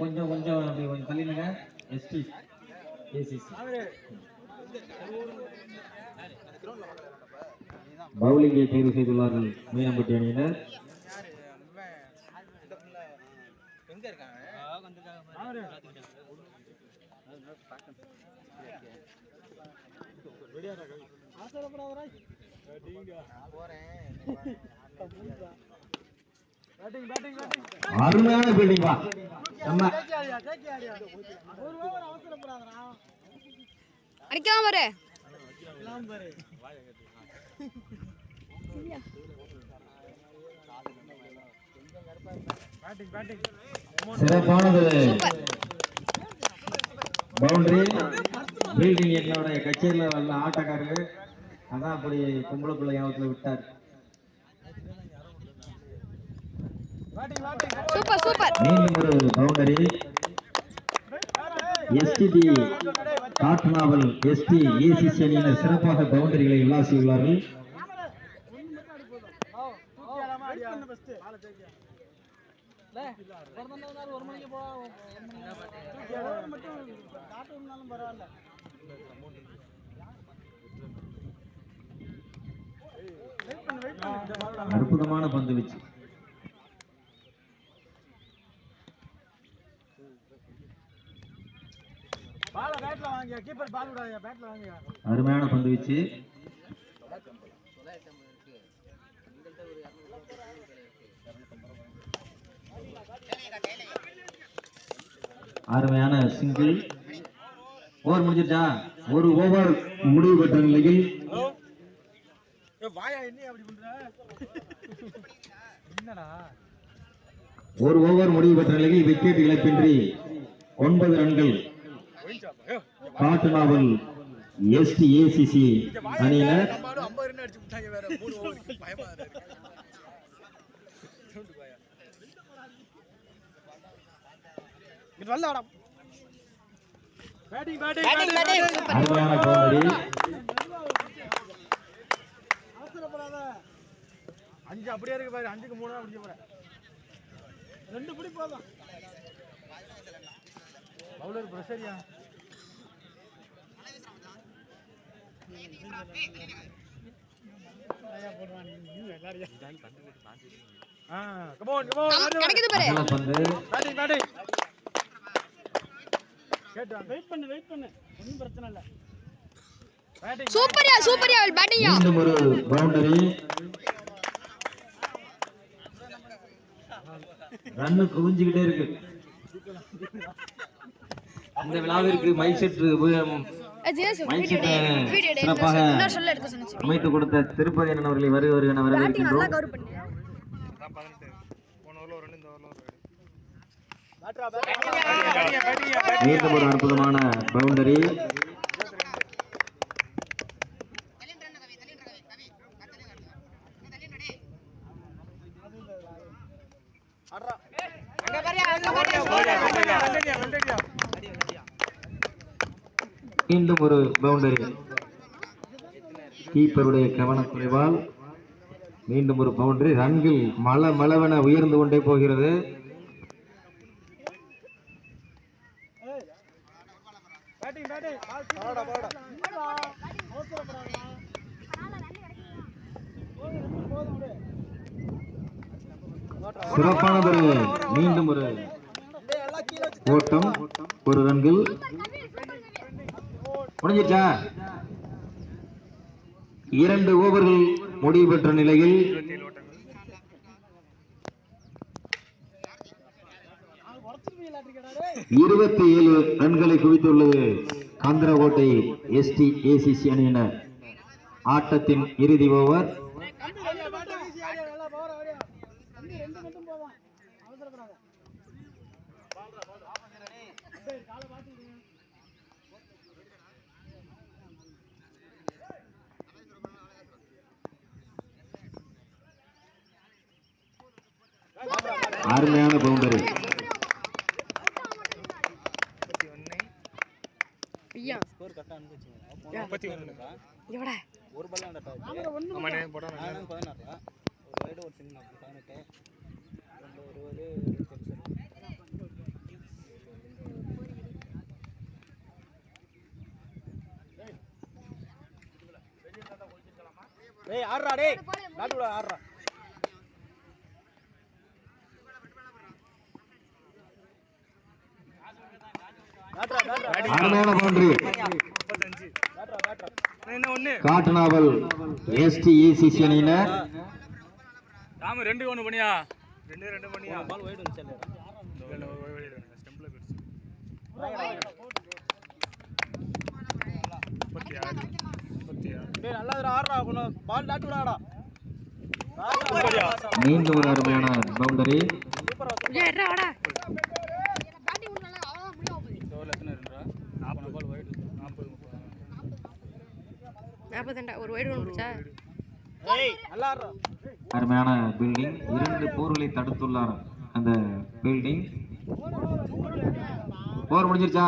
கொஞ்சம் கொஞ்சம் தள்ளினுங்க. ST ACC பவுலிங்கை தேர்வு செய்துள்ளார்கள் மீனம்பட்டி அணியினர். அருமையான பீல்டிங் வா. அடிக்கலாம் பாரு. சிறப்பானது பவுண்டரி. பீல்டிங் என்னோட கச்சேரியில நல்ல ஆட்டக்காரரு. அதான் அப்படி பொம்பளை பிள்ளை ஞாபகத்தில் விட்டார். Super super. மீண்டும் ஒரு பவுண்டரி. எஸ்டிடி காட்னாவல் எஸ்டி ஏசிசி அணியினர் சிறப்பாக பவுண்டரிகளை விளாசியுள்ளார்கள். அற்புதமான பந்து வீச்சு. அருமையான பந்து வீச்சு. அருமையான சிங்கிள். ஓவர் முடிஞ்சிருச்சா? ஒரு ஓவர் முடிவு பெற்ற நிலையில் ஒரு ஓவர் முடிவு பெற்ற நிலையில் விக்கெட் இழப்பின்றி 9 ரன்கள் காட்டுநாவல் எஸ்டி ஏசிசி அணியினர். அருமையான பவுண்டரி. 5 அப்படியே இருக்கு பாரு. 5க்கு 3 தான் முடிக்க போறேன். 2 பிடி போதும். பவுலர் பிரஷரியா. Come on come on. கிடைக்குது பாரு. Batting batting. கேட் வெயிட் பண்ணு. ஒண்ணும் பிரச்சனை இல்ல. பேட்டிங். சூப்பர்யா சூப்பர்யா பேட்டிங்யா. மீண்டும் ஒரு பவுண்டரி. ரன் குவிஞ்சிக்கிட்டே இருக்கு. இந்த விழாவிற்கு மைக் செட் சிறப்பாக அமைத்து கொடுத்த திருப்பதி அண்ணன் அவர்களை வருக என வரவேற்கின்றோம். மீண்டும் ஒரு அற்புதமான பவுண்டரி. மீண்டும் ஒரு பவுண்டரி. கீப்பருடைய கவனக்குறைவால் மீண்டும் ஒரு பவுண்டரி. ரன்கள் மளமளவென உயர்ந்து கொண்டே போகிறது. சிறப்பானது. மீண்டும் ஒரு ஓட்டம், ஒரு ரன்கள் முடிஞ்சிச்சா? 2 ஓவர்கள் முடிவு பெற்ற நிலையில் 27 ரன்களை குவித்துள்ளது காந்திரகோட்டை எஸ்டி ஏசிசி அணியினர். ஆட்டத்தின் இறுதி ஓவர். அருமையான பவுண்டரி. ஐயா ஸ்கோர் கரெக்ட்டா அனுப்பிச்சீங்க. 31 ஒரு பால் அந்த டாப் ஆமாண்ணே போடா 16 ஒரு வைடு ஒரு சிங்கிள் 18 20 டேய் ஆடுறா டேய் நாட்டுடா ஆடுறா அருமையான பவுண்டரி. காட்டுநாவல் STECC அணியினர் ராம 2-1 பண்ணியா 2 பண்ணியா பால் வைட் வந்துச்சு இல்ல வைட் ஸ்டெம்ப்ல போச்சு 36 டேய் நல்லா ஆடுறா கொஞ்சம் பால் டாட்டுடாடா மீண்டும் ஒரு அருமையான பவுண்டரி. விஜய் எட்ரா வாடா பால் வைட் 40 ஒரு வைடு ஒன்று பிடிச்சா ஏய் நல்லா ஆடுறா அருமையான பில்டிங். 2 போர்களை தடுத்துள்ளார் அந்த பில்டிங். போர் முடிஞ்சிருச்சா?